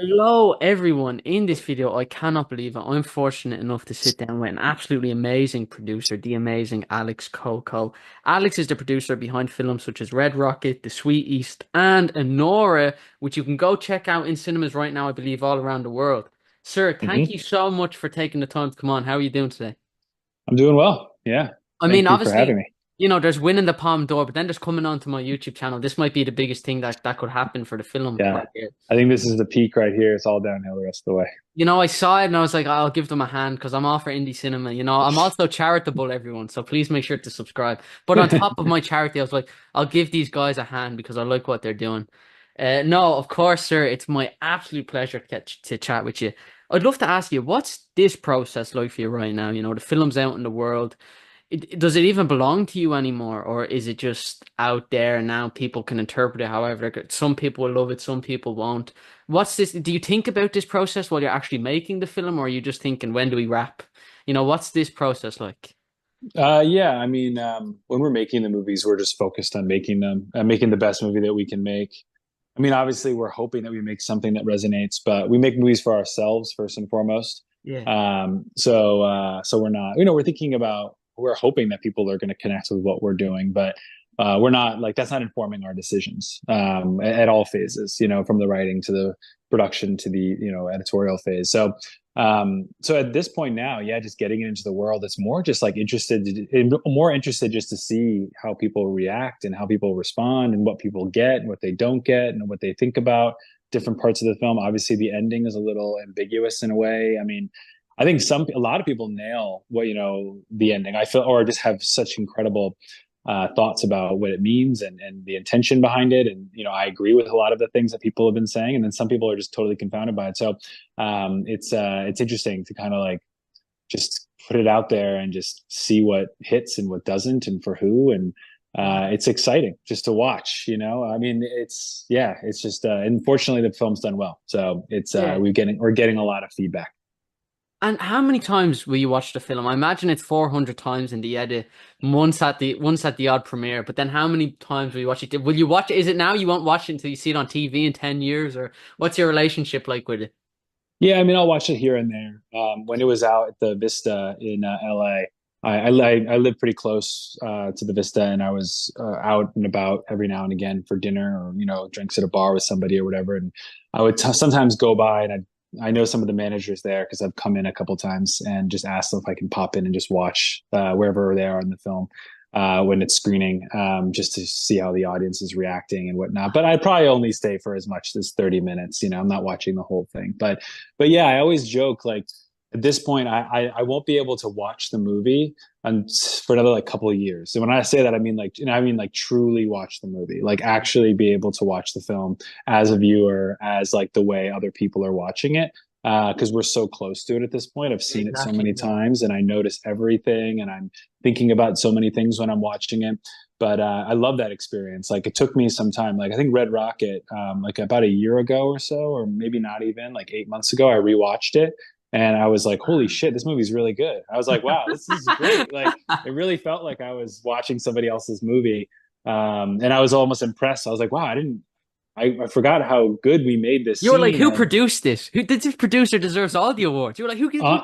Hello, everyone. In this video, I cannot believe it. I'm fortunate enough to sit down with an absolutely amazing producer, the amazing Alex Coco. Alex is the producer behind films such as Red Rocket, The Sweet East, and Anora, which you can go check out in cinemas right now, I believe, all around the world. Sir, thank you Hmm. so much for taking the time to come on. How are you doing today? I'm doing well. Yeah. I mean, Thank you for having obviously, me. there's winning the Palm d'Or, but then there's coming onto my YouTube channel. This might be the biggest thing that could happen for the film Yeah. right here. I think this is the peak right here. It's all downhill the rest of the way. I saw it and I was like, I'll give them a hand because I'm all for indie cinema. I'm also charitable, everyone. So please make sure to subscribe. But on top of my charity, I was like, I'll give these guys a hand because I like what they're doing. No, of course, sir. It's my absolute pleasure to chat with you. I'd love to ask you, what's this process like for you right now? The film's out in the world. Does it even belong to you anymore, or is it just out there and now people can interpret it however? Some people will love it, some people won't. What's this? Do you think about this process while you're actually making the film, or are you just thinking, when do we wrap? What's this process like? Yeah. I mean, when we're making the movies, we're just focused on making them, making the best movie that we can make. I mean, obviously, we're hoping that we make something that resonates, but we make movies for ourselves first and foremost. Yeah, So we're not, we're thinking about, we're hoping that people are going to connect with what we're doing, but we're not like that's not informing our decisions at all phases, from the writing to the production to the editorial phase. So at this point now, yeah, just getting it into the world, it's more just like more interested just to see how people react and how people respond and what people get and what they don't get and what they think about different parts of the film. Obviously, the ending is a little ambiguous in a way. I mean, I think a lot of people nail what the ending. I feel, or just have such incredible thoughts about what it means and the intention behind it. And I agree with a lot of the things that people have been saying, and then some people are just totally confounded by it. So it's interesting to kind of like just put it out there and just see what hits and what doesn't, and for who. And it's exciting just to watch. I mean, it's just. Unfortunately, the film's done well, so it's yeah. we're getting a lot of feedback. And how many times will you watch the film? I imagine it's 400 times in the edit, once at the odd premiere. But then how many times will you watch it? Will you watch it? Is it now you won't watch it until you see it on TV in 10 years, or what's your relationship like with it? Yeah, I mean, I'll watch it here and there. When it was out at the Vista in LA, I live pretty close to the Vista, and I was out and about every now and again for dinner or drinks at a bar with somebody or whatever. And I would sometimes go by, and I know some of the managers there because I've come in a couple times and just asked them if I can pop in and just watch wherever they are in the film when it's screening, just to see how the audience is reacting and whatnot. But I'd probably only stay for as much as 30 minutes. I'm not watching the whole thing. But yeah, I always joke like at this point, I won't be able to watch the movie for another like couple of years. So when I say that, I mean like truly watch the movie, like actually be able to watch the film as a viewer, as like the way other people are watching it. Because we're so close to it at this point. I've seen it so Exactly. many Yeah. times and I notice everything and I'm thinking about so many things when I'm watching it. But I love that experience. Like it took me some time. Like I think Red Rocket, like about a year ago or so, or maybe not even like 8 months ago, I rewatched it and I was like, holy shit, this movie's really good. I was like, wow, this is great. Like it really felt like I was watching somebody else's movie. And I was almost impressed. I was like, wow, I forgot how good we made this You were like, scene. who And produced this? Who did this producer deserves all the awards? You were like, who gives uh,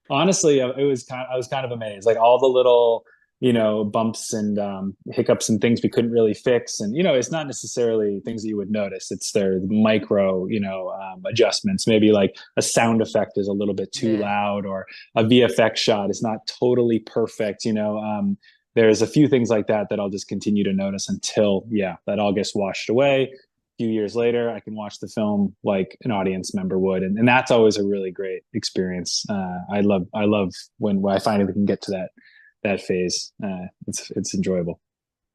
who? honestly, I was kind of amazed. Like all the little, bumps and hiccups and things we couldn't really fix. And it's not necessarily things that you would notice. It's their micro, adjustments. Maybe like a sound effect is a little bit too Yeah. loud, or a VFX shot is not totally perfect. There's a few things like that that I'll just continue to notice until, yeah, that all gets washed away. Few years later, I can watch the film like an audience member would, and that's always a really great experience. I love when I finally can get to that phase. It's enjoyable.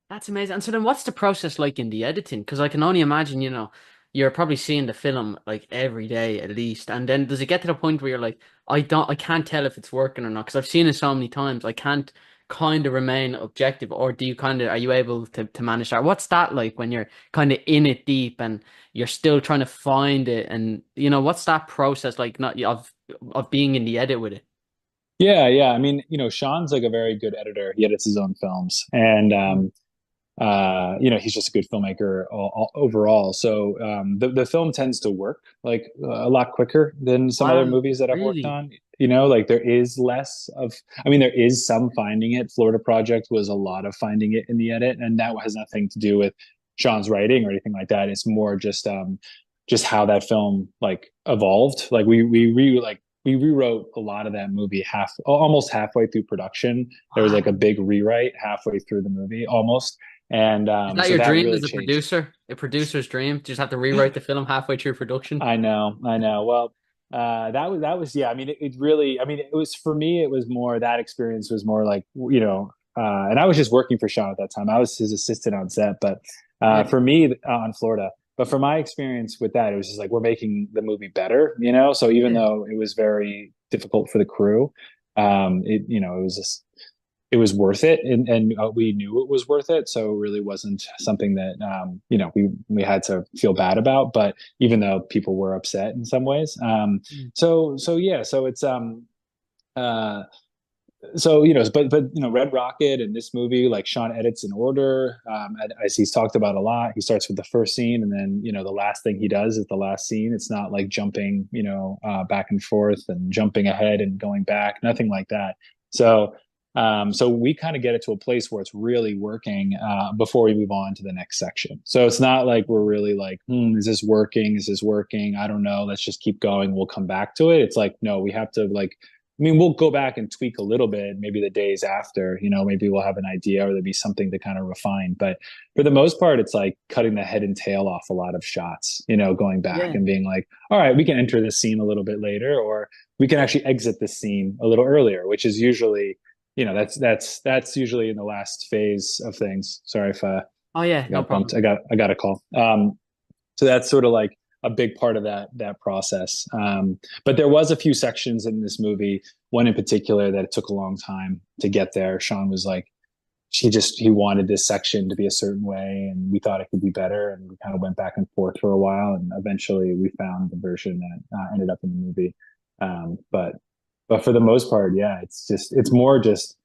That's amazing. And so then what's the process like in the editing? Because I can only imagine, you're probably seeing the film like every day at least. And then does it get to the point where you're like, I can't tell if it's working or not? Because I've seen it so many times. I can't kind of remain objective. Or are you able to manage that? What's that like when you're kind of in it deep and you're still trying to find it? And, what's that process like not of being in the edit with it? Yeah, yeah. I mean, Sean's like a very good editor. He edits his own films, and he's just a good filmmaker overall. So the film tends to work like a lot quicker than some other Wow, movies that I've worked really? on. Like there is less of, I mean, there is some finding it. Florida Project was a lot of finding it in the edit, and that has nothing to do with Sean's writing or anything like that. It's more just how that film like evolved. Like we rewrote a lot of that movie almost halfway through production. There was like a Wow. big rewrite halfway through the movie almost, and Is that so your that dream really as a changed. producer? A producer's dream? Just have to rewrite the film halfway through production? I know. Well, that was yeah. I mean, it really. I mean, it was for me. It was more that experience was more like and I was just working for Sean at that time. I was his assistant on set, but Yeah. for me on Florida. But for my experience with that, it was just like we're making the movie better, So even Yeah. though it was very difficult for the crew, it was just it was worth it, and we knew it was worth it. So it really wasn't something that we had to feel bad about. But even though people were upset in some ways, Mm. so yeah, so it's uh, but Red Rocket and this movie, like Sean edits in order, as he's talked about a lot. He starts with the first scene, and then the last thing he does is the last scene. It's not like jumping, back and forth and jumping ahead and going back, nothing like that. So we kind of get it to a place where it's really working before we move on to the next section. So it's not like we're really like, is this working? Is this working? I don't know. Let's just keep going. We'll come back to it. It's like, no, we have to like, I mean, we'll go back and tweak a little bit, maybe the days after, maybe we'll have an idea or there'll be something to kind of refine. But for the most part, it's like cutting the head and tail off a lot of shots, going back Yeah. and being like, all right, we can enter this scene a little bit later, or we can actually exit this scene a little earlier, which is usually, that's usually in the last phase of things. Sorry if Oh yeah, I no got bumped. problem. I got a call. So that's sort of like a big part of that process. But there was a few sections in this movie, one in particular that it took a long time to get there. Sean was like, he wanted this section to be a certain way, and we thought it could be better, and we kind of went back and forth for a while, and eventually we found the version that ended up in the movie. But for the most part, yeah, it's more just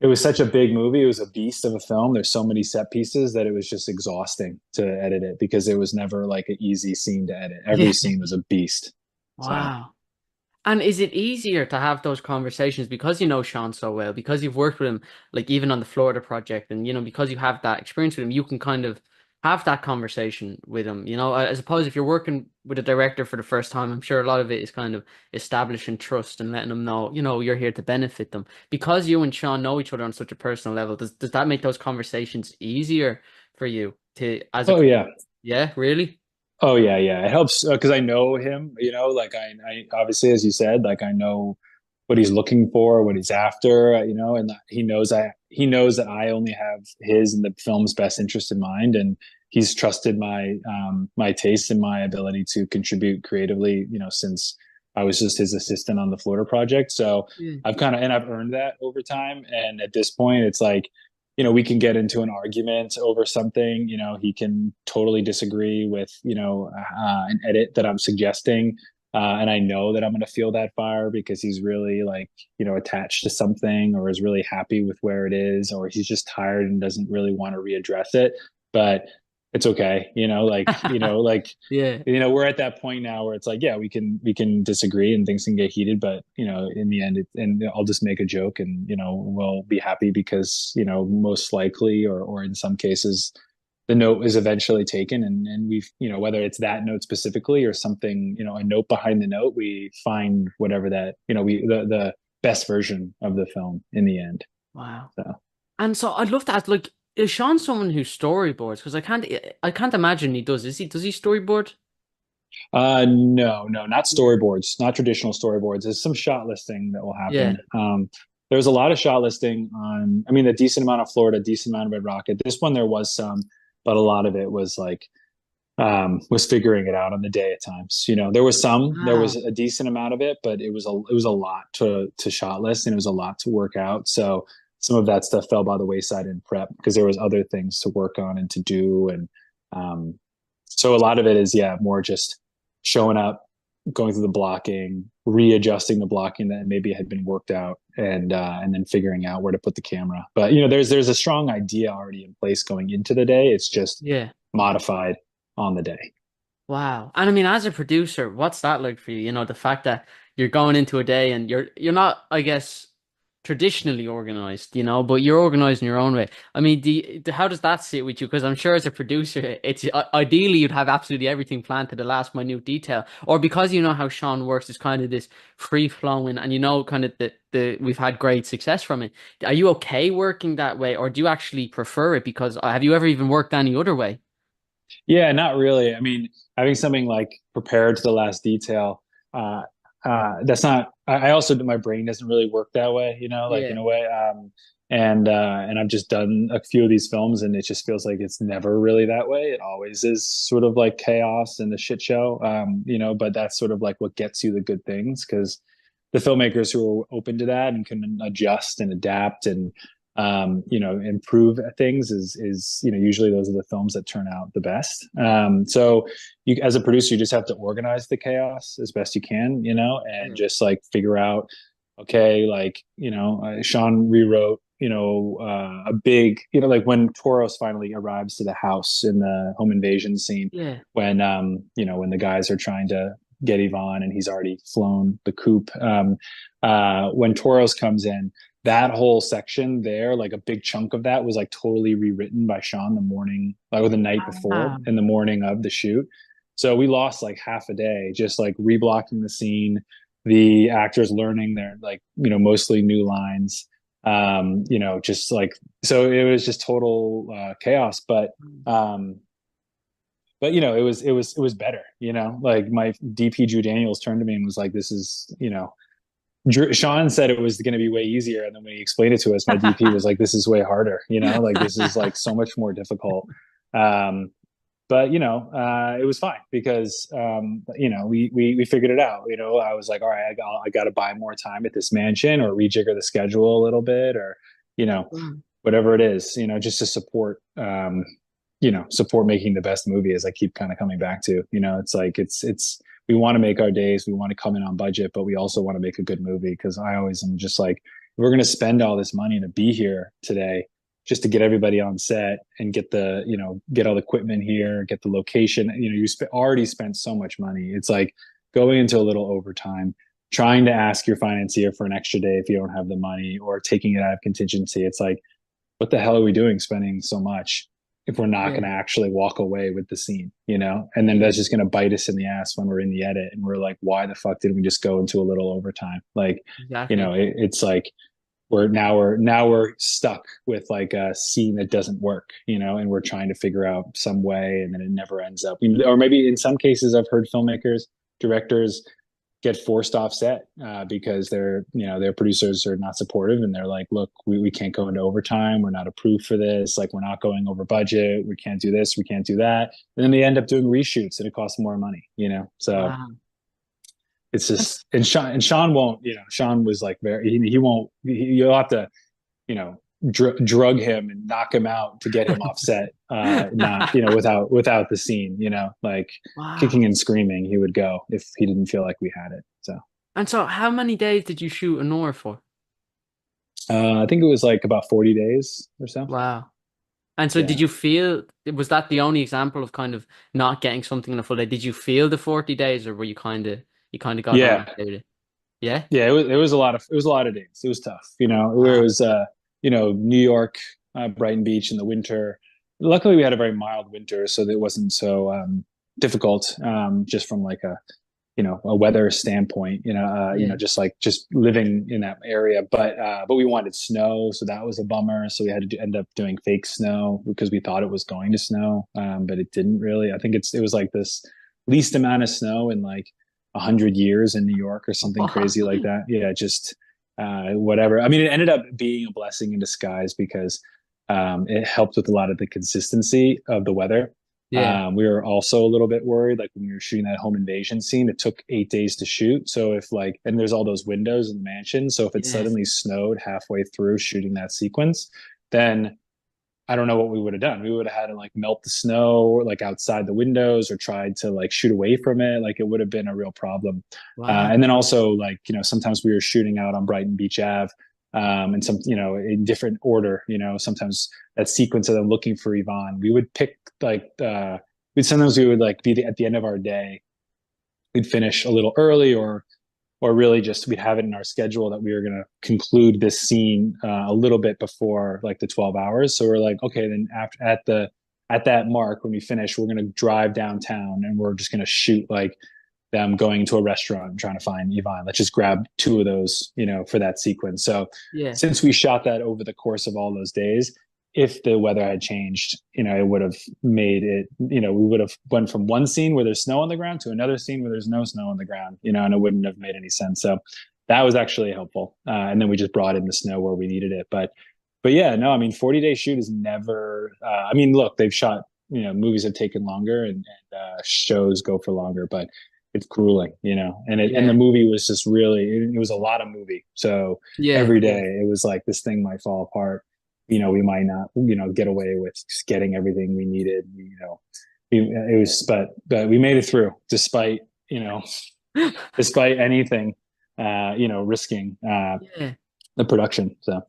it was such a big movie. It was a beast of a film. There's so many set pieces that it was just exhausting to edit it because it was never like an easy scene to edit. Every Yeah. scene was a beast. So, Wow. And is it easier to have those conversations because you know Sean so well, because you've worked with him, like even on the Florida project, and because you have that experience with him, you can kind of have that conversation with him, as opposed if you're working with a director for the first time, I'm sure a lot of it is kind of establishing trust and letting them know, you're here to benefit them. Because you and Sean know each other on such a personal level, does that make those conversations easier for you to as a oh yeah. yeah, really? Oh yeah, yeah. It helps because I know him, like I obviously, as you said, like I know what he's looking for, what he's after, and he knows that I only have his and the film's best interest in mind, and he's trusted my taste and my ability to contribute creatively, since I was just his assistant on the Florida project. So Yeah. I've earned that over time, and at this point, it's like we can get into an argument over something. He can totally disagree with, an edit that I'm suggesting. And I know that I'm going to feel that fire because he's really like, attached to something or is really happy with where it is, or he's just tired and doesn't really want to readdress it. But it's okay. Yeah. We're at that point now where it's like, yeah, we can disagree and things can get heated, but in the end, and I'll just make a joke, and we'll be happy because most likely, or in some cases, the note is eventually taken, and we've whether it's that note specifically or something, a note behind the note, we find whatever that we the best version of the film in the end. Wow. So. And so I'd love to ask, like, is Sean someone who storyboards? Because I can't imagine he does. Does he storyboard? No, no, not storyboards, not traditional storyboards. There's some shot listing that will Yeah. happen. There's a lot of shot listing on, I mean, a decent amount of Florida, decent amount of Red Rocket. This one, there was some, but a lot of it was like, was figuring it out on the day at times. There was Wow. a decent amount of it, but it was a lot to shot list, and it was a lot to work out. So some of that stuff fell by the wayside in prep because there was other things to work on and to do. And, so a lot of it is, yeah, more just showing up, going through the blocking, readjusting the blocking that maybe had been worked out, and then figuring out where to put the camera. But there's a strong idea already in place going into the day. It's just Yeah. modified on the day. Wow. And I mean, as a producer, what's that like for you? You know, the fact that you're going into a day and you're not, I guess, traditionally organized, you know, but you're organized in your own way. I mean, how does that sit with you? Because I'm sure as a producer, it's ideally you'd have absolutely everything planned to the last minute detail. Or because you know how Sean works, it's kind of this free flowing, and you know, kind of the we've had great success from it. Are you okay working that way, or do you actually prefer it? Because have you ever even worked any other way? Yeah, not really. I mean, having something like prepared to the last detail, uh, that's not. I also my brain doesn't really work that way, like in Yeah. a way. And I've just done a few of these films, and it just feels like it's never really that way. It always is sort of like chaos and a shit show, But that's sort of like what gets you the good things because the filmmakers who are open to that and can adjust and adapt and improve things is usually those are the films that turn out the best. So you, as a producer, you just have to organize the chaos as best you can, and Yeah. just like figure out, okay, like, Sean rewrote, a big, like when Toros finally arrives to the house in the home invasion scene, Yeah. when the guys are trying to get Yvonne and he's already flown the coop. When Toros comes in, that whole section there, like a big chunk of that was like totally rewritten by Sean the morning, like or the night before Wow. in the morning of the shoot. So we lost like half a day just like reblocking the scene, the actors learning their like, mostly new lines. Just like so it was just total chaos. But it was better, like my DP Drew Daniels turned to me and was like, this is, Sean said it was going to be way easier. And then when he explained it to us, my DP was like, this is way harder, like this is like so much more difficult. Um, but it was fine because we figured it out. I was like, all right, I got to buy more time at this mansion or rejigger the schedule a little bit, or you know Wow. whatever it is, just to support support making the best movie. As I keep kind of coming back to, it's like it's we want to make our days, we want to come in on budget, but we also want to make a good movie because I always am just like, we're going to spend all this money to be here today just to get everybody on set and get all the equipment here, get the location. Already spent so much money. It's like going into a little overtime, trying to ask your financier for an extra day if you don't have the money, or taking it out of contingency. It's like, what the hell are we doing spending so much if we're not going Yeah. to actually walk away with the scene? And then Yeah. that's just going to bite us in the ass when we're in the edit and we're like, why the fuck did we just go into a little overtime? Like, Exactly. it's like we're stuck with like a scene that doesn't work, and we're trying to figure out some way, and then it never ends up. Or maybe in some cases, I've heard filmmakers, directors get forced off set because their producers are not supportive, and they're like, look, we can't go into overtime, we're not approved for this, like we're not going over budget, we can't do this, we can't do that, and then they end up doing reshoots and it costs more money. So Wow. it's That's just, and Sean won't, Sean was like very, he won't, you'll have to, drug him and knock him out to get him offset. Not, without the scene, like kicking wow. and screaming, he would go if he didn't feel like we had it. So, And so, how many days did you shoot Anora for? I think it was like about 40 days or so. Wow. And so, did Yeah. you feel, was that the only example of kind of not getting something in a full day? Did you feel the 40 days, or were you kind of got home Yeah. after it? Yeah. Yeah. It was a lot of days. It was tough, where it Wow. was, New York, Brighton Beach in the winter. Luckily we had a very mild winter, so that it wasn't so, difficult, just from like a weather standpoint, Yeah. just living in that area. But we wanted snow, so that was a bummer. So we had to end up doing fake snow because we thought it was going to snow, but it didn't really. I think it was like this least amount of snow in like 100 years in New York or something crazy like that. Yeah, just whatever. I mean, it ended up being a blessing in disguise because it helped with a lot of the consistency of the weather. Yeah. We were also a little bit worried, like when we were shooting that home invasion scene, it took 8 days to shoot. So if like, and there's all those windows in the mansion. So if it Yeah. suddenly snowed halfway through shooting that sequence, then I don't know what we would have done. We would have had to like melt the snow like outside the windows or tried to like shoot away from it. Like it would have been a real problem. Wow. And then also like, sometimes we were shooting out on Brighton Beach Ave, and some, in different order, sometimes that sequence of them looking for Yvonne, we would pick like, sometimes we would like be at the end of our day, we'd finish a little early or really just we'd have it in our schedule that we were going to conclude this scene a little bit before like the 12 hours. So we're like, okay, then after at that mark when we finish, we're going to drive downtown and we're just going to shoot like them going to a restaurant and trying to find Yvonne. Let's just grab two of those, for that sequence. So Yeah. since we shot that over the course of all those days, if the weather had changed, it would have made it, we would have went from one scene where there's snow on the ground to another scene where there's no snow on the ground, and it wouldn't have made any sense. So that was actually helpful. And then we just brought in the snow where we needed it. But yeah, no, I mean, 40-day shoot is never, I mean, look, they've shot, movies have taken longer and shows go for longer, but it's grueling, and the Yeah. movie was just really, it was a lot of movie. So Yeah. every Yeah. day it was like this thing might fall apart, we might not, get away with just getting everything we needed, it was, but we made it through despite, despite anything, risking, Yeah. the production. So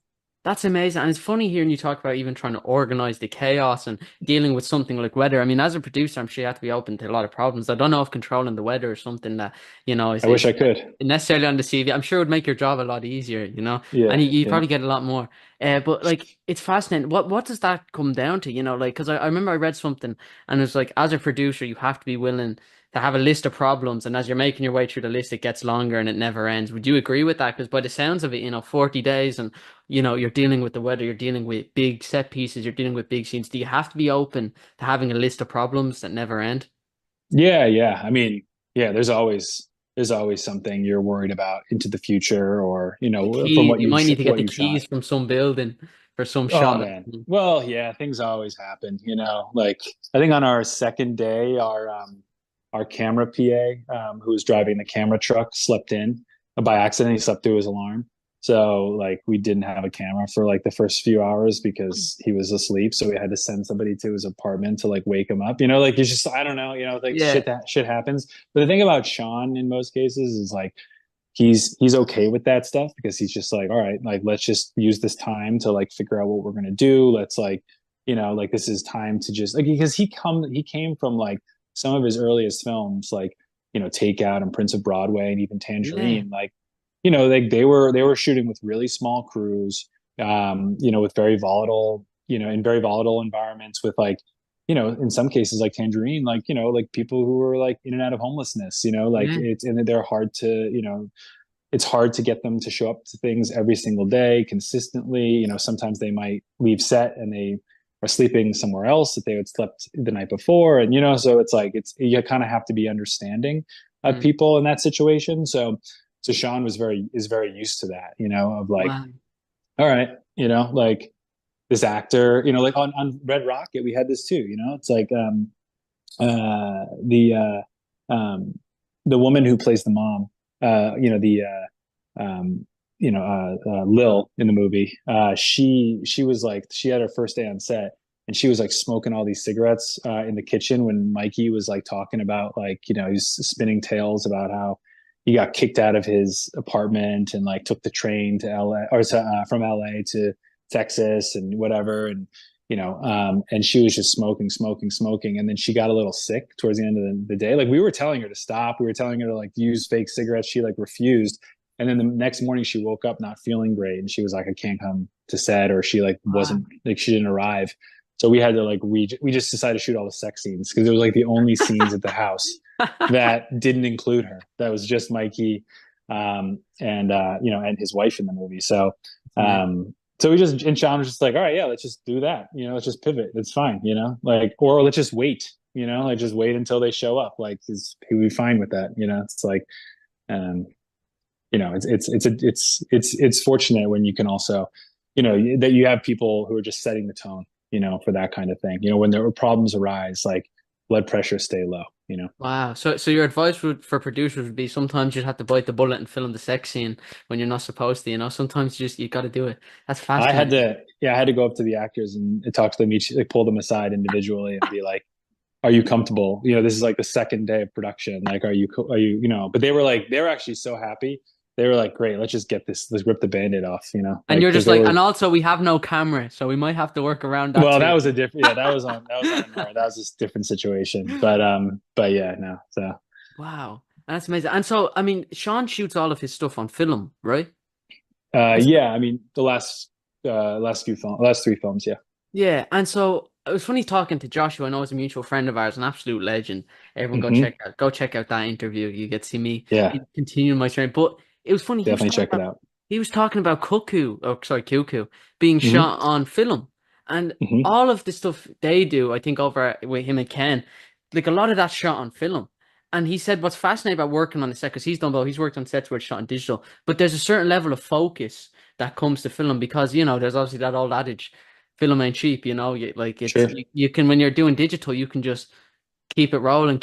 That's amazing. And it's funny hearing you talk about even trying to organize the chaos and dealing with something like weather. I mean, as a producer, I'm sure you have to be open to a lot of problems. I don't know if controlling the weather is something that, I wish I is could. necessarily on the CV. I'm sure it would make your job a lot easier, and Yeah. you Yeah. probably get a lot more. But like, it's fascinating. What does that come down to? Like, because I remember I read something and it's like, as a producer, you have to be willing to have a list of problems. And as you're making your way through the list, it gets longer and it never ends. Would you agree with that? Because by the sounds of it, 40 days and you're dealing with the weather, you're dealing with big set pieces, you're dealing with big scenes. Do you have to be open to having a list of problems that never end? Yeah. Yeah. I mean, yeah, there's always something you're worried about into the future or, The from keys, what you might need to from get what the you've shot. keys from some building for some Oh shot. man. Well, yeah, things always happen, like I think on our second day, our camera PA, who was driving the camera truck slept in by accident. He slept through his alarm. So like we didn't have a camera for like the first few hours because he was asleep. So we had to send somebody to his apartment to like wake him up. Like it's just I don't know, like Yeah, shit happens. But the thing about Sean in most cases is like he's okay with that stuff because he's just like, all right, like let's just use this time to like figure out what we're gonna do. Let's like, like this is time to just like because he came from like some of his earliest films, like Takeout and Prince of Broadway and even yeah, Tangerine, like they were shooting with really small crews, with very volatile, in very volatile environments with like in some cases like Tangerine, like like people who were like in and out of homelessness, like yeah. it's and they're hard to it's hard to get them to show up to things every single day consistently. Sometimes they might leave set and they are sleeping somewhere else that they had slept the night before. And, so it's like, you kind of have to be understanding of Mm. people in that situation. So Sean is very used to that, of like, Wow. all right, like this actor, like on Red Rocket, we had this too, it's like, uh, the, the woman who plays the mom, the Lil in the movie. She was like she had her first day on set, and she was like smoking all these cigarettes in the kitchen when Mikey was like talking about like he's spinning tales about how he got kicked out of his apartment and like took the train to LA or from LA to Texas and whatever and she was just smoking and then she got a little sick towards the end of the day. Like we were telling her to stop, we were telling her to like use fake cigarettes, she like refused. And then the next morning she woke up not feeling great and she was like, I can't come to set, or she like Wow. wasn't like she didn't arrive. So we had to like we just decided to shoot all the sex scenes because it was like the only scenes at the house that didn't include her. That was just Mikey, and his wife in the movie. So we just and Sean was just like, all right, yeah, let's just do that. Let's just pivot. It's fine, like or let's just wait. Like just wait until they show up. Like he'll be fine with that. It's like um it's fortunate when you can also that you have people who are just setting the tone for that kind of thing when there are problems arise, like blood pressure stay low, you know. Wow. So your advice for producers would be sometimes you'd have to bite the bullet and film the sex scene when you're not supposed to, you know? Sometimes you got to do it. That's fascinating. I had to go up to the actors and talk to them each, like pull them aside individually and be like, are you comfortable? You know, this is like the second day of production. Like, are you, you know, but they were actually so happy. They were like, great, let's just get this, let's rip the Band-Aid off, you know, And like, you're cause just they like, were, and also we have no camera, so we might have to work around that well, that too. was a different, yeah, that was on Anora. That was a different situation. But yeah, no, so, Wow. That's amazing. And so, I mean, Sean shoots all of his stuff on film, right? yeah, I mean, last three films, yeah. Yeah, and so it was funny talking to Joshua. I know he's a mutual friend of ours, an absolute legend. Everyone Hmm. go check out that interview. You get to see me Yeah, continue my journey. But it was funny. definitely check it out. He was talking about Cuckoo being Hmm. shot on film, and Hmm. all of the stuff they do. I think over with him and Ken, like a lot of that's shot on film. And he said what's fascinating about working on the set because he's worked on sets where it's shot in digital, but there's a certain level of focus that comes to film because there's obviously that old adage film ain't cheap, like Sure. you can when you're doing digital, you can just keep it rolling.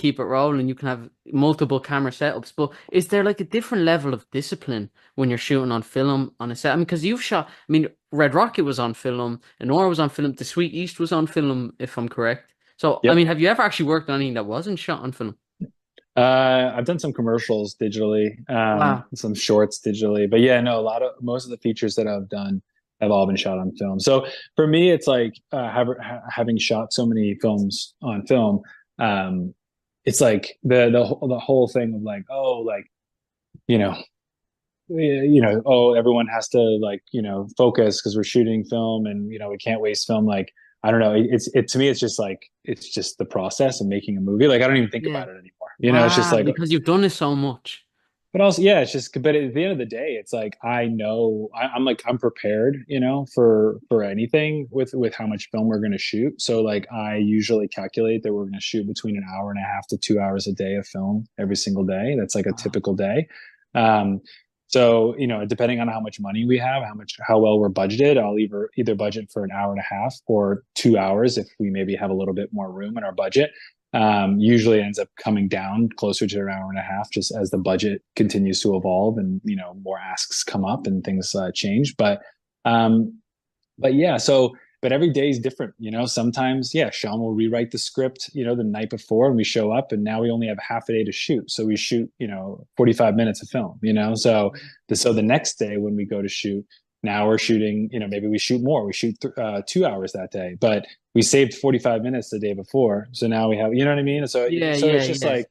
You can have multiple camera setups. But is there like a different level of discipline when you're shooting on film on a set? I mean, because you've shot, I mean, Red Rocket was on film, Anora was on film, The Sweet East was on film, if I'm correct. So, I mean, Yep. have you ever actually worked on anything that wasn't shot on film? I've done some commercials digitally, Wow. some shorts digitally, but yeah, no, most of the features that I've done have all been shot on film. So for me, it's like having shot so many films on film, um, it's like the whole thing of like, oh, like, you know, oh, everyone has to like, focus because we're shooting film and we can't waste film. Like, I don't know, to me, it's just like it's just the process of making a movie. Like, I don't even think Yeah. about it anymore. It's just Wow. like, Because you've done it so much. but also, yeah, it's just, but at the end of the day, it's like, I'm like, I'm prepared, for anything with how much film we're going to shoot. So like, I usually calculate that we're going to shoot between an hour and a half to 2 hours a day of film every single day. That's like a Wow. typical day. Um, so, depending on how much money we have, how well we're budgeted, I'll either budget for an hour and a half or 2 hours if we maybe have a little bit more room in our budget. Usually ends up coming down closer to an hour and a half just as the budget continues to evolve and more asks come up and things change. Um, but yeah, but every day is different. Sometimes yeah, Sean will rewrite the script the night before, and we show up and now we only have half a day to shoot, so we shoot 45 minutes of film. So the next day when we go to shoot, now we're shooting, maybe we shoot more, we shoot 2 hours that day, but we saved 45 minutes the day before, so now we have, you know what I mean? Yeah, So yeah, it's just yeah. like,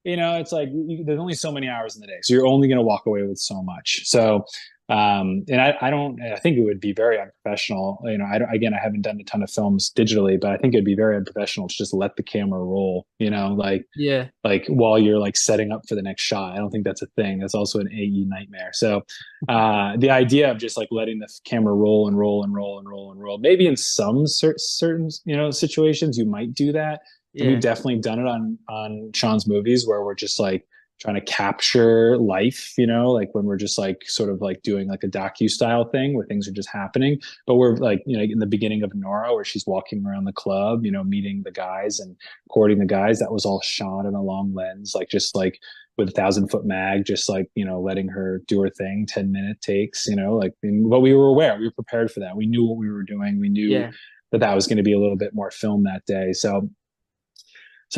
it's like there's only so many hours in the day, so you're only going to walk away with so much. So and I think it would be very unprofessional. Again, I haven't done a ton of films digitally, but I think it'd be very unprofessional to just let the camera roll, Yeah. like while you're like setting up for the next shot. I don't think that's a thing. That's also an AE nightmare. So the idea of just like letting the camera roll and roll and roll and roll and roll, maybe in some certain situations you might do that. And we've Yeah. definitely done it on Sean's movies where we're just like trying to capture life, like when we're just like sort of like doing like a docu style thing where things are just happening. But we're like, in the beginning of Nora where she's walking around the club, meeting the guys and courting the guys, that was all shot in a long lens, like just like with 1,000 foot mag, just like, letting her do her thing, 10-minute takes, like, but we were aware, we were prepared for that. We knew what we were doing. We knew Yeah. that was going to be a little bit more film that day. So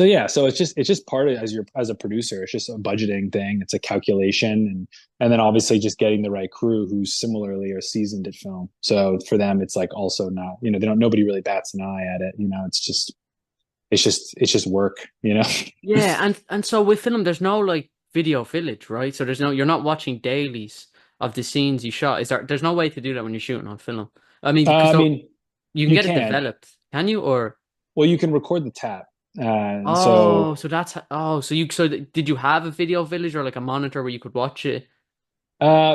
yeah, so it's just part of, as a producer, it's just a budgeting thing. It's a calculation, and then obviously just getting the right crew who similarly are seasoned at film. So for them, it's like also not, nobody really bats an eye at it. It's just work. Yeah, and so with film, there's no like video village, right? So you're not watching dailies of the scenes you shot. There's no way to do that when you're shooting on film. I mean, because I mean, you can you get it can. developed, can you? Or Well, you can record the tap. oh, so did you have a video village or like a monitor where you could watch it?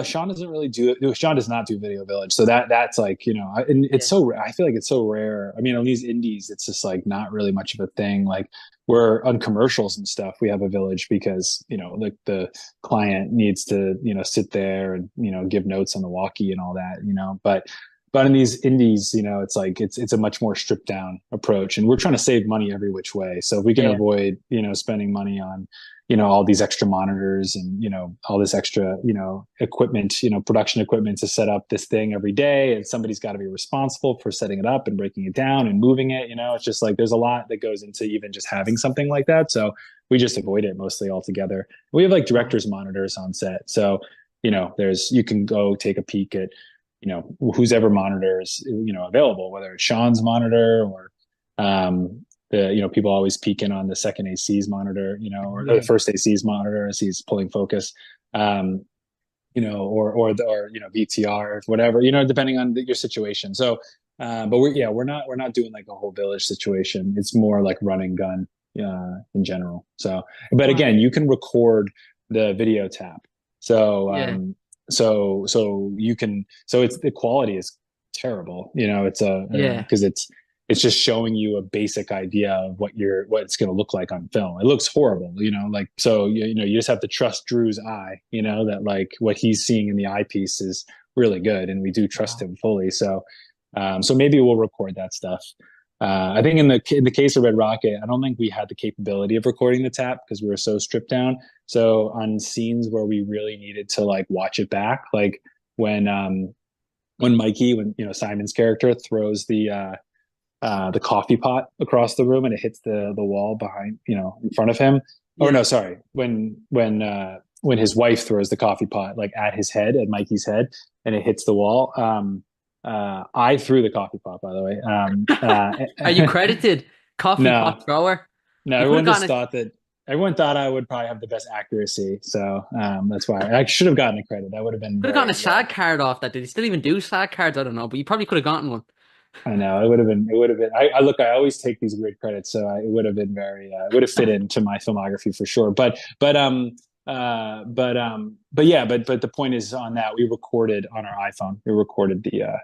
Sean doesn't really do it. Sean does not do Video Village, so that's like, and it's Yeah, so. I feel like it's so rare. I mean, on these indies, it's just like not really much of a thing. Like we're on commercials and stuff, we have a village because like the client needs to sit there and give notes on the walkie and all that. But but in these indies, it's like it's a much more stripped down approach, and we're trying to save money every which way. So if we can Yeah. avoid, spending money on, all these extra monitors and all this extra, equipment, production equipment to set up this thing every day, and somebody's got to be responsible for setting it up and breaking it down and moving it. It's just like there's a lot that goes into even just having something like that. So we just avoid it mostly altogether. We have like Wow. directors monitors on set, so there's you can go take a peek at whose ever monitor is available, whether it's Sean's monitor or the people always peeking on the second AC's monitor, or the Yeah. first AC's monitor as he's pulling focus, um, or VTR, whatever, depending on your situation. So, but we're not doing like a whole village situation. It's more like run and gun in general. So, but Wow. again, you can record the video tap. So, Yeah. so you can, so it's the quality is terrible. It's Yeah. because it's just showing you a basic idea of what it's going to look like on film. It looks horrible, like, so you just have to trust Drew's eye, that like what he's seeing in the eyepiece is really good, and we do trust Wow. him fully. So maybe we'll record that stuff. I think in the case of Red Rocket, I don't think we had the capability of recording the tap because we were so stripped down. So on scenes where we really needed to like watch it back, like when Mikey, when Simon's character throws the coffee pot across the room and it hits the wall behind, in front of him. Or Yeah. no, sorry, when his wife throws the coffee pot like at his head, at Mikey's head, and it hits the wall. I threw the coffee pot, by the way. Are you credited coffee No, pot thrower? no, You could have everyone just gotten thought that everyone thought I would probably have the best accuracy. So that's why I should have gotten a credit. That would have been a gotten a very, SAG card off that. Did he still even do SAG cards? I don't know, but you probably could have gotten one. I know it would have been, I look, I always take these weird credits. So it would have been very, it would have fit into my filmography for sure. But yeah, but the point is on that, we recorded on our iPhone, we recorded the, uh,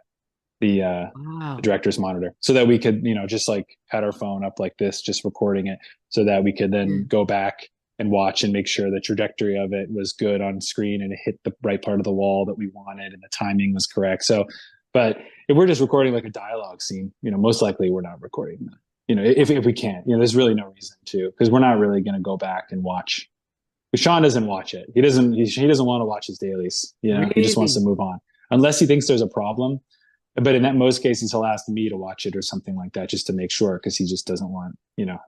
the Wow. director's monitor so that we could, just like had our phone up like this, just recording it so that we could Yeah. then go back and watch and make sure the trajectory of it was good on screen and it hit the right part of the wall that we wanted and the timing was correct. So, but if we're just recording like a dialogue scene, most likely we're not recording that. If we can't, there's really no reason to, because we're not really going to go back and watch. Sean doesn't watch it. He doesn't want to watch his dailies. He just wants to Really? move on unless he thinks there's a problem. But in that most cases, he'll ask me to watch it or something like that just to make sure, because he just doesn't want, Wow.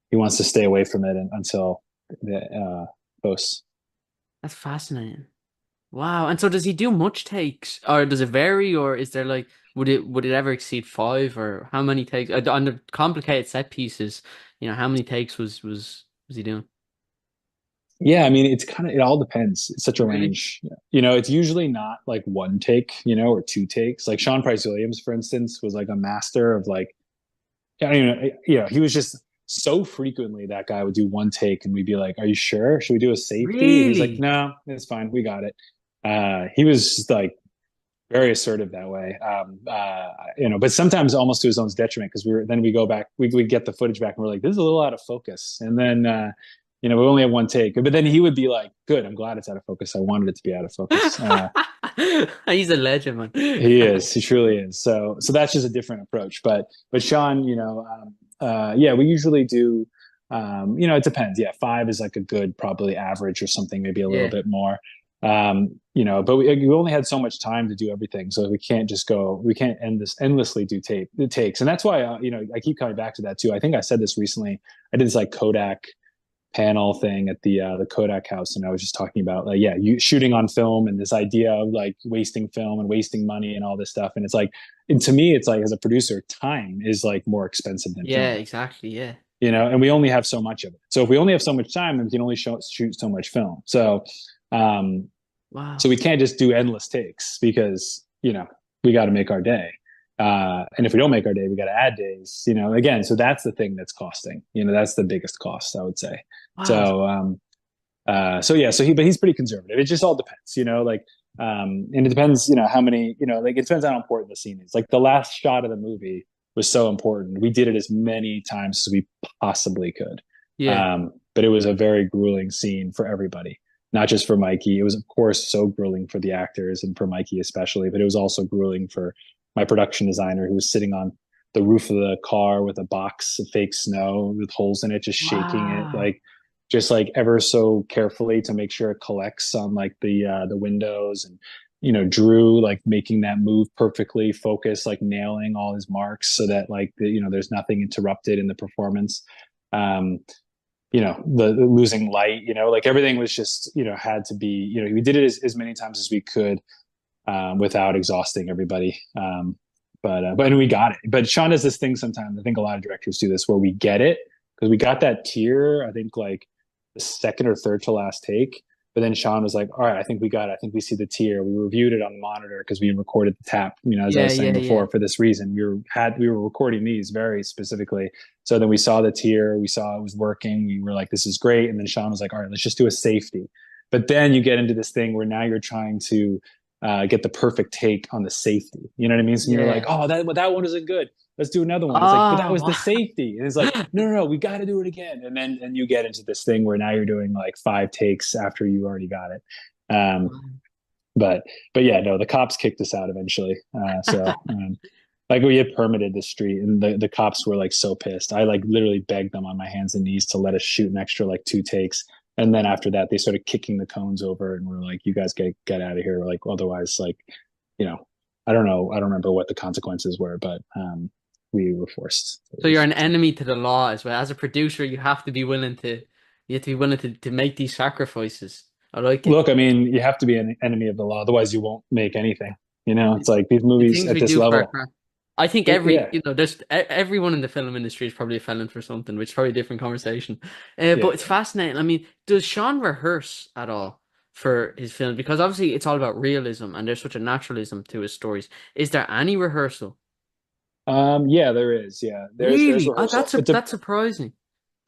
he wants to stay away from it until the posts. That's fascinating. Wow. And so does he do much takes or does it vary or is there like would it ever exceed five or how many takes on the complicated set pieces, how many takes was he doing? Yeah, I mean, it all depends. It's such a Really? range. It's usually not like one take, or two takes. Like Sean Price Williams, for instance, was like a master of like, I don't even, he was just so frequently that guy would do one take and we'd be like, "Are you sure? Should we do a safety?" And he's like, Really? "No, it's fine. We got it." He was just, like very assertive that way. But sometimes almost to his own detriment because we go back, we get the footage back and we're like, this is a little out of focus. And then, we only have one take, but then he would be like, good, I'm glad it's out of focus. I wanted it to be out of focus. He's a legend, man. He is, he truly is. So that's just a different approach. But Sean, yeah, we usually do, it depends. Yeah. Five is like a good, probably average or something, maybe a little Yeah. bit more. But we only had so much time to do everything. So we can't endlessly do the takes. And that's why, I keep coming back to that too. I think I said this recently. I did this like Kodak panel thing at the Kodak house, and I was just talking about like, yeah, you shooting on film and this idea of like wasting film and wasting money and all this stuff. And it's like, and to me, it's like as a producer, time is like more expensive than Yeah, film, exactly. Yeah. and we only have so much of it. So if we only have so much time, then we can only shoot so much film. Um, Wow. so we can't just do endless takes because we got to make our day. And if we don't make our day, we got to add days. Again, so that's the thing that's costing. That's the biggest cost, I would say. Wow. So yeah, but he's pretty conservative. It just all depends, like, and it depends, how many, like it depends on how important the scene is. Like the last shot of the movie was so important. We did it as many times as we possibly could. Yeah. But it was a very grueling scene for everybody. not just for Mikey. It was, of course, so grueling for the actors and for Mikey especially, but it was also grueling for my production designer who was sitting on the roof of the car with a box of fake snow with holes in it, just shaking it Wow. like just like ever so carefully to make sure it collects on like the windows and Drew like making that move perfectly, focus, like nailing all his marks so that like there's nothing interrupted in the performance. Um, the losing light, like everything was just, had to be, we did it as many times as we could without exhausting everybody. But we got it. But Sean does this thing sometimes. I think a lot of directors do this where we get it because we got that tear. I think like the second or third to last take. But then Sean was like, "All right, I think we got it. I think we see the tear." We reviewed it on the monitor because we recorded the tap. As I Yeah, was saying yeah, yeah. before, for this reason, we were recording these very specifically. So then we saw the tear. We saw it was working. We were like, "This is great." And then Sean was like, "All right, let's just do a safety." But then you get into this thing where now you're trying to get the perfect take on the safety. You know what I mean? So you're like, Yeah. oh, that one isn't good. Let's do another one. It's like, but that was Oh, the safety. And it's like, no, we got to do it again. And you get into this thing where now you're doing like 5 takes after you already got it. Um, but yeah, no, the cops kicked us out eventually. Like we had permitted the street, and the cops were like so pissed. I like literally begged them on my hands and knees to let us shoot an extra like 2 takes. And then after that, they started kicking the cones over, and we're like, "You guys get out of here!" Like otherwise, like you know, I don't know, I don't remember what the consequences were, but we were forced to so you're leave. an enemy to the law as well. As a producer, you have to be willing to, you have to be willing to make these sacrifices. I like it. Look, I mean, you have to be an enemy of the law, otherwise you won't make anything. It's like these The movies things at we this do for our level. craft. I think every, Yeah, there's everyone in the film industry is probably a felon for something, which is probably a different conversation. But yeah. it's fascinating. I mean, does Sean rehearse at all for his film? Because obviously it's all about realism and there's such a naturalism to his stories. Is there any rehearsal? Yeah, there is. Yeah, there's Really? rehearsal. That's surprising.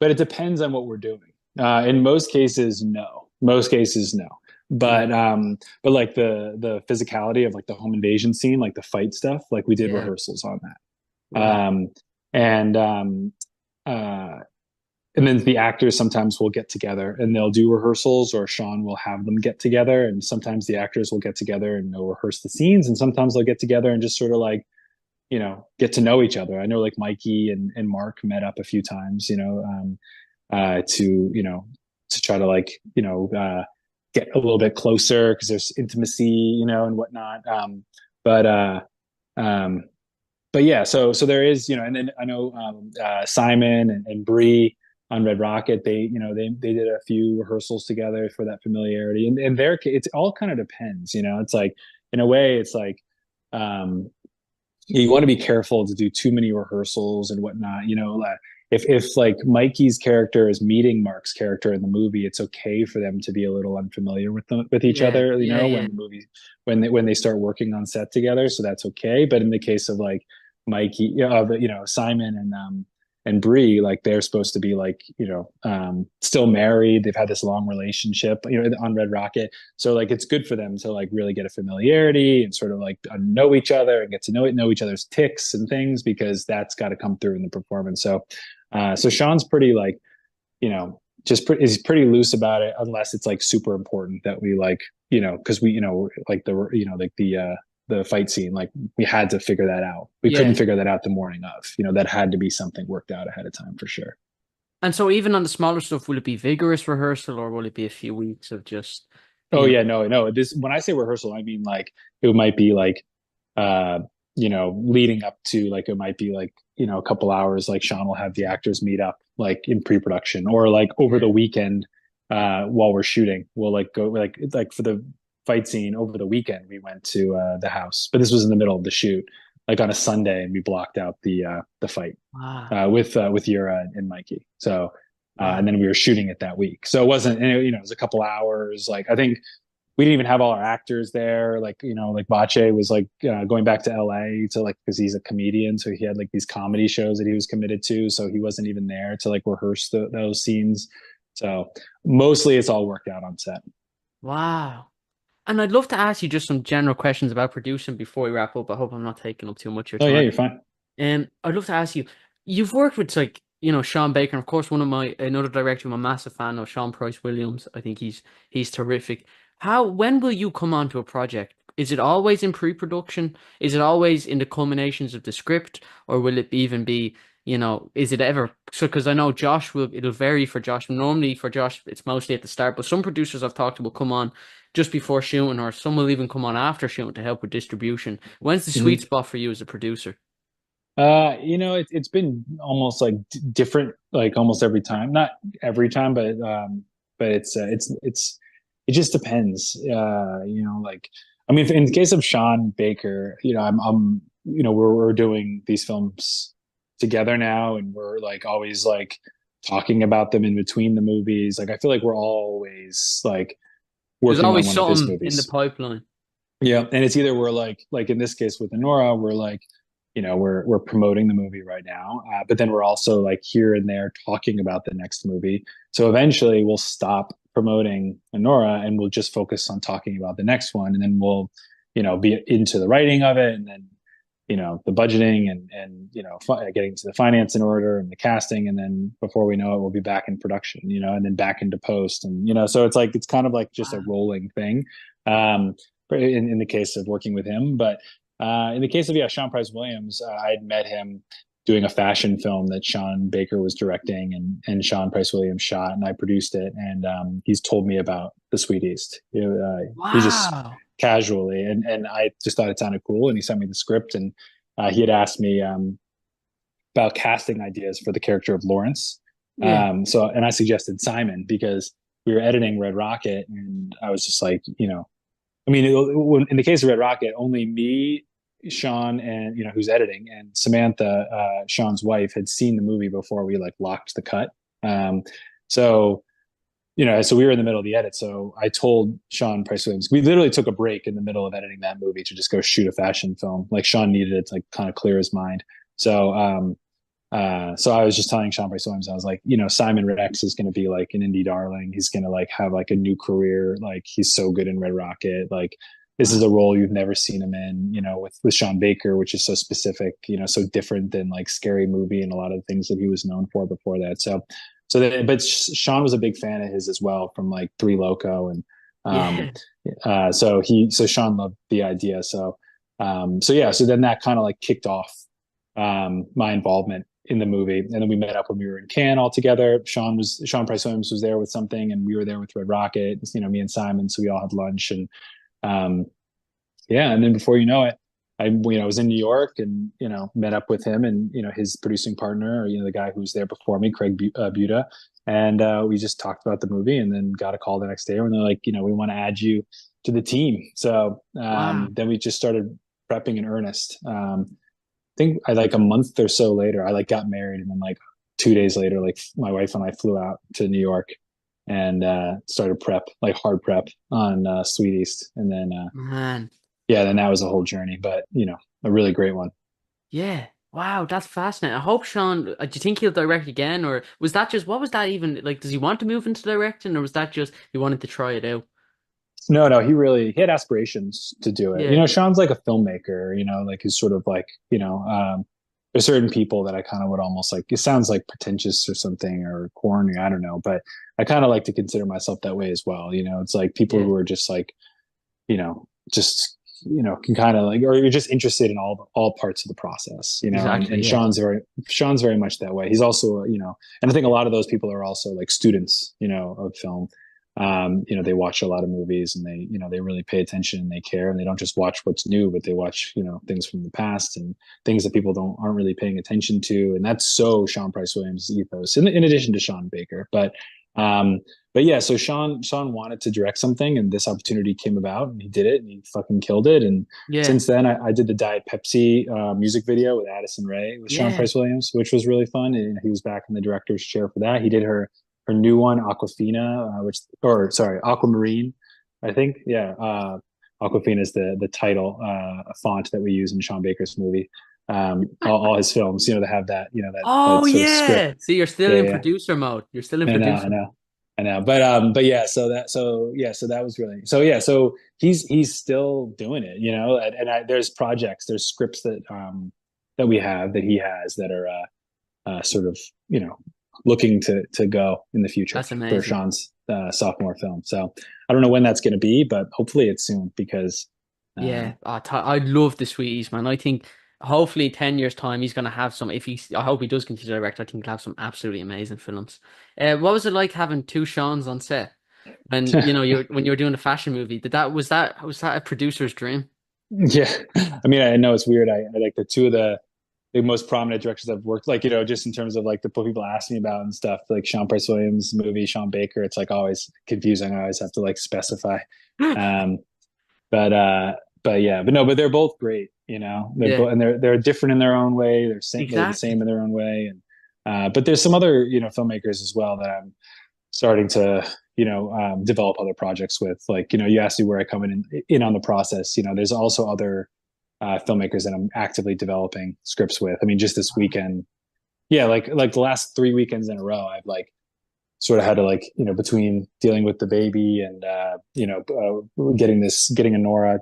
But it depends on what we're doing. In most cases, no. Most cases, no. Yeah. But like the physicality of like the home invasion scene, like the fight stuff, like we did Yeah. rehearsals on that. Wow. And uh, and then the actors sometimes will get together and they'll do rehearsals, or Sean will have them get together. And sometimes the actors will get together and they'll rehearse the scenes, and sometimes they'll get together and just sort of like get to know each other. I know like Mikey and Mark met up a few times, to to try to like get a little bit closer because there's intimacy, and whatnot. But um, but yeah, so there is, and then I know Simon and Bree on Red Rocket, they did a few rehearsals together for that familiarity, and their it's all kind of depends, it's like in a way it's like um you want to be careful to do too many rehearsals and whatnot. If like Mikey's character is meeting Mark's character in the movie, it's okay for them to be a little unfamiliar with each Yeah. other. Yeah. When Yeah. the movie when they start working on set together, so that's okay. But in the case of like Mikey, Simon and Bree, like they're supposed to be like still married. They've had this long relationship, on Red Rocket. So like it's good for them to like really get a familiarity and sort of like know each other and get to know each other's ticks and things, because that's got to come through in the performance. So Sean's pretty like is pretty loose about it, unless it's like super important that we like because we like the fight scene, like we had to figure that out. We couldn't Yeah. figure that out the morning of. That had to be something worked out ahead of time for sure. And so even on the smaller stuff, will it be vigorous rehearsal or will it be a few weeks of just Oh being yeah, no. This when I say rehearsal, I mean like it might be like uh leading up to, like it might be like a couple hours, like Sean will have the actors meet up like in pre-production, or like over yeah. the weekend while we're shooting. We'll like go like for the fight scene over the weekend we went to the house, but this was in the middle of the shoot, like on a Sunday, and we blocked out the fight Wow. with Yura and Mikey. So and Wow. then we were shooting it that week. So it wasn't, it was a couple hours. Like I think we didn't even have all our actors there. Like, like Bache was like going back to LA to like, because he's a comedian. So he had like these comedy shows that he was committed to. So he wasn't even there to like rehearse those scenes. So mostly it's all worked out on set. Wow. And I'd love to ask you just some general questions about producing before we wrap up. I hope I'm not taking up too much of Oh your yeah, time. you're fine. And I'd love to ask you, you've worked with like Sean Baker, and of course, another director I'm a massive fan of, Sean Price Williams. I think he's terrific. When will you come onto a project? Is it always in pre-production? Is it always in the culminations of the script, or will it even be, is it ever so? Because I know it'll vary for Josh. Normally for Josh, it's mostly at the start, but some producers I've talked to will come on just before shooting, or some will even come on after shooting to help with distribution. When's the sweet spot for you as a producer? It's been almost like different, like almost every time. Not every time, but it just depends. Like I mean, in the case of Sean Baker, we're doing these films together now, and we're like always like talking about them in between the movies. Like I feel like we're always like There's working on always one of his something in the movies. pipeline. Yeah, and it's either we're like in this case with Anora, we're like, we're promoting the movie right now, but then we're also like here and there talking about the next movie. So eventually we'll stop promoting Anora and we'll just focus on talking about the next one, and then we'll, be into the writing of it, and then the budgeting and getting to the finance in order and the casting, and then before we know it, we'll be back in production, and then back into post, and so it's like it's kind of like just a Wow. rolling thing. Um, in the case of working with him, but in the case of Sean Price Williams, I had met him doing a fashion film that Sean Baker was directing, and Sean Price Williams shot, and I produced it, and he's told me about the Sweet East. He just Wow. casually, and I just thought it sounded cool, and he sent me the script, and he had asked me about casting ideas for the character of Lawrence. Yeah. And I suggested Simon because we were editing Red Rocket, and I was just like, I mean, in the case of Red Rocket, only me, Sean, and who's editing, and Samantha, Sean's wife, had seen the movie before we like locked the cut. Um, so so we were in the middle of the edit. So I told Sean Price Williams, we literally took a break in the middle of editing that movie to just go shoot a fashion film. Like Sean needed it to like kind of clear his mind. So I was just telling Sean Price Williams, I was like, Simon Rex is going to be like an indie darling. He's going to like have like a new career. Like he's so good in Red Rocket. Like this is a role you've never seen him in, with Sean Baker, which is so specific, so different than like Scary Movie and a lot of things that he was known for before that. But Sean was a big fan of his as well from like Three Loco, and um, Yeah. so Sean loved the idea. So yeah, so then that kind of like kicked off my involvement in the movie, and then we met up when we were in Cannes all together. Sean Price Williams was there with something, and we were there with Red Rocket. Me and Simon, so we all had lunch, and um, yeah, and then before you know it, I was in New York, and met up with him and his producing partner, or the guy who was there before me, Craig Buda, and we just talked about the movie, and then got a call the next day when they're like, we want to add you to the team. So Wow. then we just started prepping in earnest. Think I like a month or so later, I like got married, and then like 2 days later, like my wife and I flew out to New York and started prep, like hard prep on Sweet East, and then Man. yeah, then that was a whole journey, but a really great one. Yeah. Wow, that's fascinating. I hope Sean, do you think he'll direct again, or was that just, what was that even like? Does he want to move into directing, or was that just he wanted to try it out? No, he had aspirations to do it. Yeah. Sean's like a filmmaker, like he's sort of like, there's certain people that I kind of would almost like, it sounds like pretentious or something or corny, I don't know, but I kind of like to consider myself that way as well. It's like people Yeah. who are just like, just can kind of like, or you're just interested in all parts of the process, and Exactly. Yeah. Sean's very much that way. He's also, and I think a lot of those people are also like students, of film. They watch a lot of movies, and they really pay attention, and they care, and they don't just watch what's new, but they watch, things from the past and things that people aren't really paying attention to. And that's so Sean Price Williams' ethos, in addition to Sean Baker. Um, but yeah, so Sean wanted to direct something, and this opportunity came about, and he did it, and he fucking killed it. And Yeah. since then, I did the Diet Pepsi music video with Addison Rae with Sean Yeah. Price Williams, which was really fun. And he was back in the director's chair for that. He did her new one, Aquafina, or sorry, Aquamarine, I think. Yeah, Aquafina is the title font that we use in Sean Baker's movie. All his films, they have that, that Oh sort of script. yeah. See, you're still Yeah, in yeah. producer mode. You're still in I know, I producer. know, I know. But yeah. So that was really so. Yeah, so he's still doing it, there's projects, there's scripts that we have that he has that are sort of, looking to go in the future That's for amazing. Sean's sophomore film. So I don't know when that's going to be, but hopefully it's soon because Yeah, I love the Sweeties, man. I think hopefully 10 years time he's gonna have some. If he's, I hope he does continue to direct. I think he'll have some absolutely amazing films. What was it like having two Seans on set when you were doing the fashion movie? Was that a producer's dream? yeah, I mean, I know it's weird. I like the two of the most prominent directors I've worked, like, just in terms of like the people ask me about and stuff, like Sean Price Williams movie, Sean Baker. It's like always confusing. I always have to like specify. Um, but yeah, but no, but they're both great. They're Yeah, both, and they're different in their own way. They're the exactly. same in their own way. And but there's some other filmmakers as well that I'm starting to develop other projects with. Like, you asked me where I come in on the process. There's also other filmmakers that I'm actively developing scripts with. I mean, just this weekend, yeah, like the last 3 weekends in a row, I've like sort of had to, like, between dealing with the baby and getting Anora,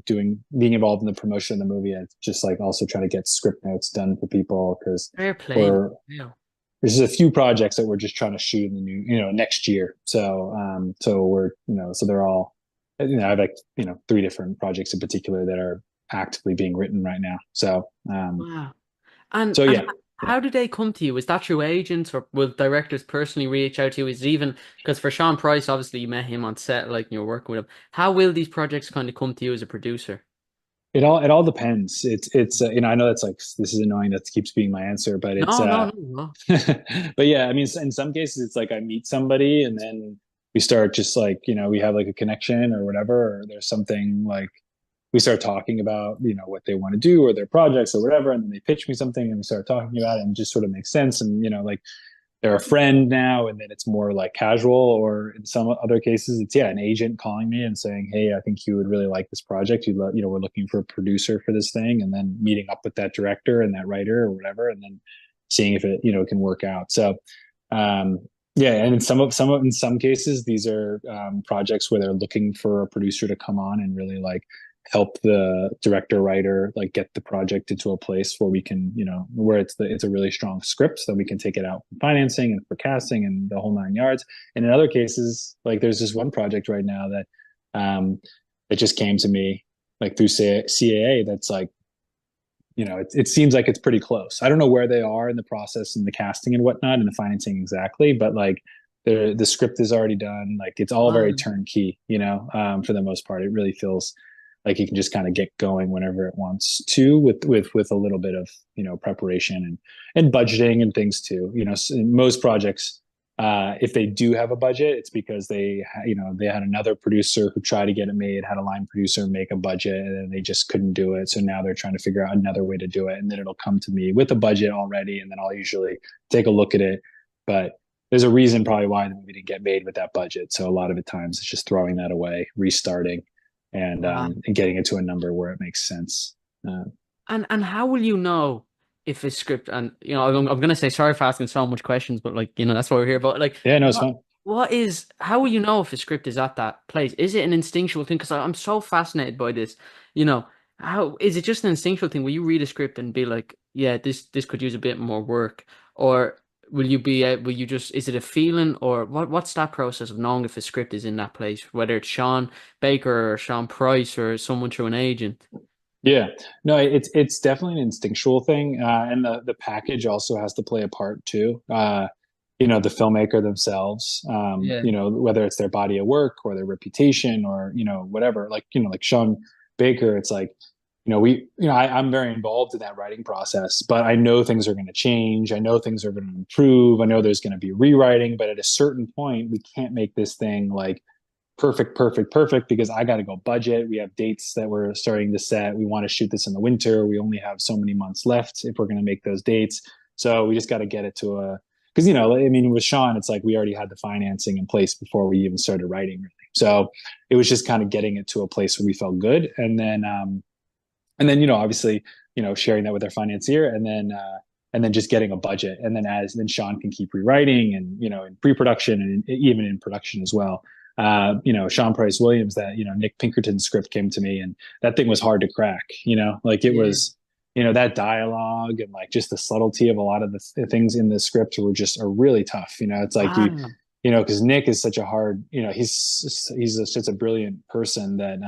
doing being involved in the promotion of the movie, and just like also trying to get script notes done for people because Fair play, man. we're Yeah. there's a few projects that we're just trying to shoot in the next year. So we're so they're all, I have like 3 different projects in particular that are actively being written right now. Wow. And So and yeah, yeah. how do they come to you? Is that through agents or will directors personally reach out to you? Is it even because for Sean Price, obviously you met him on set, like you're working with him. How will these projects kind of come to you as a producer? It all depends. It's I know that's like, this is annoying, that keeps being my answer, but it's No, no, no, no. but yeah, I mean, in some cases it's like I meet somebody and then we start just like, we have like a connection or whatever, or there's something like we start talking about, what they want to do or their projects or whatever, and then they pitch me something and we start talking about it and it just sort of makes sense, and like they're a friend now, and then it's more like casual. Or in some other cases it's, yeah, an agent calling me and saying, hey, I think you would really like this project, we're looking for a producer for this thing, and then meeting up with that director and that writer or whatever, and then seeing if it can work out. So um yeah, and in some cases these are projects where they're looking for a producer to come on and really like help the director writer like get the project into a place where we can, where it's a really strong script, so we can take it out for financing and for casting and the whole 9 yards. And in other cases, like there's this one project right now that it just came to me like through CAA, that's like, it seems like it's pretty close. I don't know where they are in the process and the casting and whatnot and the financing exactly, but like the script is already done. Like it's all very Wow. turnkey, for the most part. It really feels like you can just kind of get going whenever it wants to, with a little bit of preparation and budgeting and things too. Most projects, if they do have a budget, it's because they had another producer who tried to get it made, had a line producer make a budget, and then they just couldn't do it. So now they're trying to figure out another way to do it, and then it'll come to me with a budget already, and then I'll usually take a look at it. But there's a reason probably why the movie didn't get made with that budget. So a lot of the times it's just throwing that away, restarting, Wow. and getting it to a number where it makes sense. And how will you know if a script and I'm gonna say sorry for asking so much questions, but like that's why we're here. But like Yeah, no, it's what fun. what is how will you know if a script is at that place? Is it an instinctual thing? Because I'm so fascinated by this. You know, how is it just an instinctual thing? Will you read a script and be like, yeah, this could use a bit more work, or will you just is it a feeling or what's that process of knowing if a script is in that place, whether it's Sean Baker or Sean Price or someone through an agent? Yeah, no, it's definitely an instinctual thing, and the package also has to play a part too. The filmmaker themselves, Yeah. whether it's their body of work or their reputation or whatever. Like like Sean Baker, it's like I'm very involved in that writing process, but I know things are going to change. I know things are going to improve. I know there's going to be rewriting, but at a certain point, we can't make this thing like perfect, perfect, perfect, because I got to go budget. We have dates that we're starting to set. We want to shoot this in the winter. We only have so many months left if we're going to make those dates. So we just got to get it to a, because, I mean, with Sean, it's like we already had the financing in place before we even started writing, really. So it was just kind of getting it to a place where we felt good. And then, obviously, sharing that with our financier, and then just getting a budget. And then Sean can keep rewriting and, in pre-production and even in production as well. Sean Price Williams, that, Nick Pinkerton's script came to me, and that thing was hard to crack, like it Yeah. was, that dialogue and like just the subtlety of a lot of the things in the script are really tough. It's like Wow. because Nick is such a hard, such a brilliant person that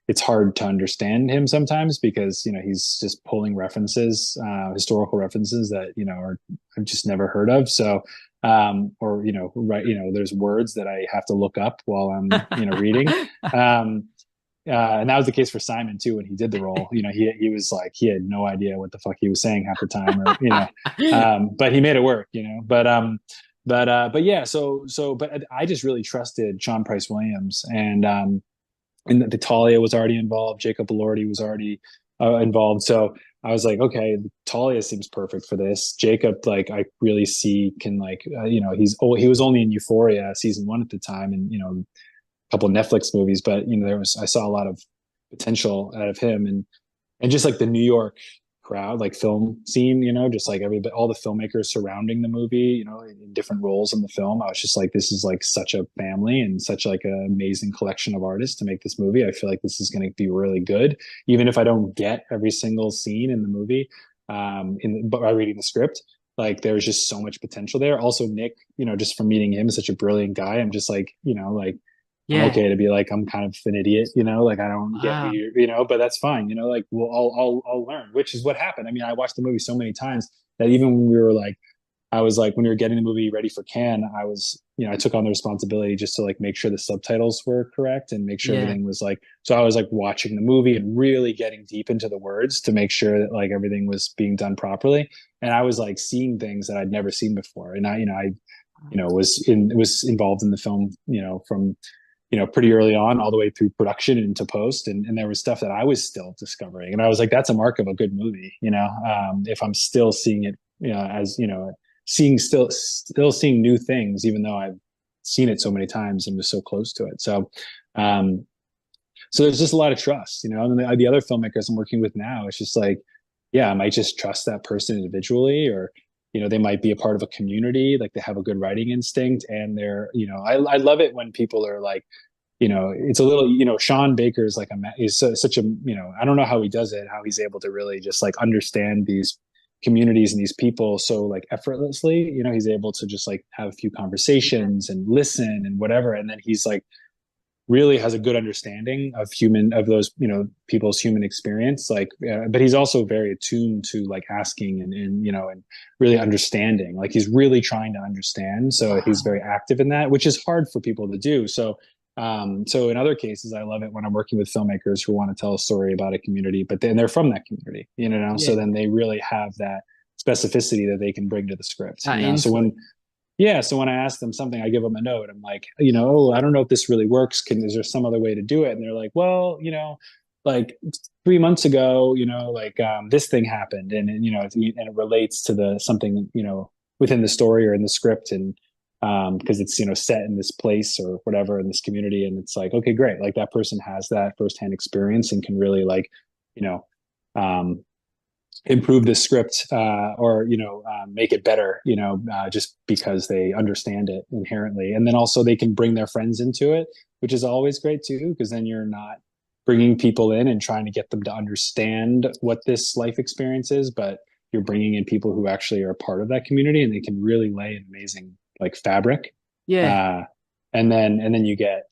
it's hard to understand him sometimes because he's just pulling references, historical references that are I've just never heard of. So or right, there's words that I have to look up while I'm reading. Um, and that was the case for Simon too when he did the role. He was like he had no idea what the fuck he was saying half the time, or but he made it work. But yeah, but I just really trusted Sean Price Williams, and the Talia was already involved. Jacob Elordi was already involved. So I was like, okay, Talia seems perfect for this. Jacob, like, I really see can like, he was only in Euphoria season 1 at the time, and a couple of Netflix movies, but I saw a lot of potential out of him, and just like the New York crowd, like film scene, just like all the filmmakers surrounding the movie, in different roles in the film. I was just like, this is like such a family and such like an amazing collection of artists to make this movie. I feel like this is going to be really good, even if I don't get every single scene in the movie, but by reading the script. Like there's just so much potential there. Also, Nick, just from meeting him, is such a brilliant guy. I'm just like, like I'm Yeah. okay to be like I'm kind of an idiot, like I don't get Wow. but that's fine, like well I'll learn, which is what happened. I mean, I watched the movie so many times that even when we were like I was like when we were getting the movie ready for Cannes, I was I took on the responsibility just to like make sure the subtitles were correct and make sure Yeah. everything was like so I was like watching the movie and really getting deep into the words to make sure that like everything was being done properly, and I was like seeing things that I'd never seen before, and I was involved in the film from pretty early on, all the way through production and into post. And there was stuff that I was still discovering. And I was like, that's a mark of a good movie, if I'm still seeing it, as, still seeing new things, even though I've seen it so many times and was so close to it. Um, so there's just a lot of trust, and the other filmmakers I'm working with now, it's just like, yeah, I might just trust that person individually, or, they might be a part of a community, like they have a good writing instinct, and they're, I love it when people are like, it's a little, Sean Baker is like he's such a, I don't know how he does it, how he's able to really just like understand these communities and these people so like effortlessly, he's able to just like have a few Yeah. conversations and listen and whatever. And then he's like, really has a good understanding of those people's human experience, like but he's also very attuned to like asking and really understanding, like he's really trying to understand, so he's Wow. very active in that, which is hard for people to do. So in other cases, I love it when I'm working with filmmakers who want to tell a story about a community, but then they're from that community, so Yeah. then they really have that specificity that they can bring to the script, That so insight. when I ask them something, I give them a note. I'm like, I don't know if this really works. Is there some other way to do it? And they're like, well, like 3 months ago, like this thing happened, and it relates to the something, within the story or in the script, and because it's set in this place or whatever in this community, and it's like, okay, great, like that person has that firsthand experience and can really like, you know, um, improve the script, or make it better, just because they understand it inherently, and then also they can bring their friends into it, which is always great too, because then you're not bringing people in and trying to get them to understand what this life experience is, but you're bringing in people who actually are part of that community, and they can really lay an amazing like fabric, Yeah. uh, and then you get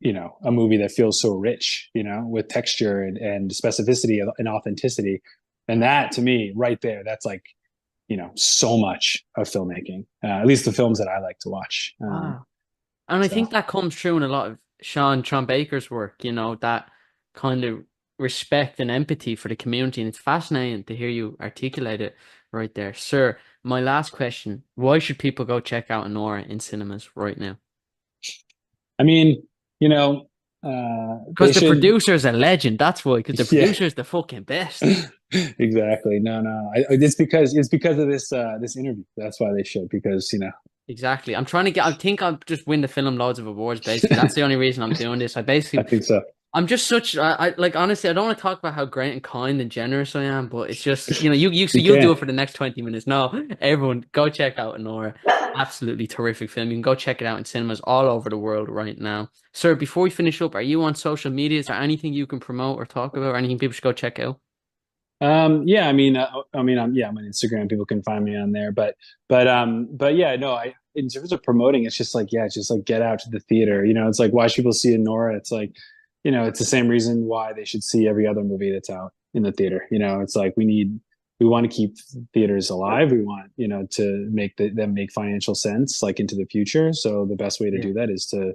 a movie that feels so rich, with texture and specificity and authenticity. And that to me, right there, that's like, so much of filmmaking, at least the films that I like to watch. Wow. And I So, think that comes through in a lot of Sean Baker's work, that kind of respect and empathy for the community. And it's fascinating to hear you articulate it right there. Sir, my last question, why should people go check out Anora in cinemas right now? I mean, Because they the should, producer's a legend, that's why, because the yeah, producer's the fucking best. exactly. No, no, it's because of this interview. That's why they should, because Exactly. I think I'll just win the film loads of awards, basically. That's the only reason I'm doing this. I think so. I'm just like, honestly, I don't want to talk about how great and kind and generous I am, but it's just, so You you'll do can't. it for the next 20 minutes. No, everyone go check out Anora. Absolutely terrific film. You can go check it out in cinemas all over the world right now. Sir, before we finish up, are you on social media? Is there anything you can promote or talk about or anything people should go check out? Yeah, yeah, I'm on Instagram. People can find me on there, but yeah, no, in terms of promoting, it's just like, yeah, it's just like get out to the theater. It's like why should people see Anora? It's like, it's the same reason why they should see every other movie that's out in the theater. It's like we want to keep theaters alive. We want, to make them make financial sense like into the future. So the best way to Yeah. do that is to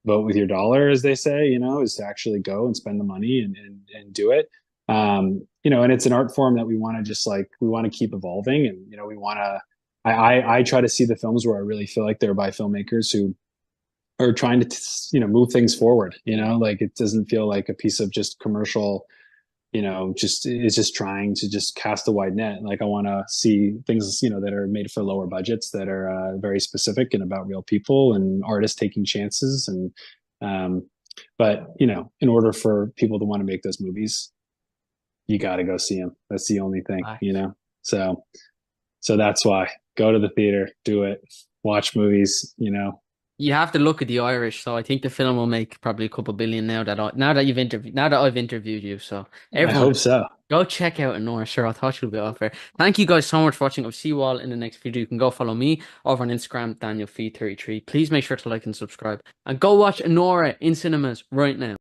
vote with your dollar, as they say, is to actually go and spend the money and do it. And it's an art form that we want to just like we want to keep evolving, and we want to. I try to see the films where I really feel like they're by filmmakers who are trying to move things forward. Like it doesn't feel like a piece of just commercial. Just is just trying to just cast a wide net. Like I want to see things that are made for lower budgets that are very specific and about real people and artists taking chances um, but in order for people to want to make those movies you got to go see them. That's the only thing. So, so that's why go to the theater, do it, watch movies. You have to look at the Irish, so I think the film will make probably a couple billion now that I've interviewed you. So I everyone, hope so. go check out Anora. Sure, I thought you'll be off there. Thank you guys so much for watching. I'll see you all in the next video. You can go follow me over on Instagram, DanielFeed33. Please make sure to like and subscribe, and go watch Anora in cinemas right now.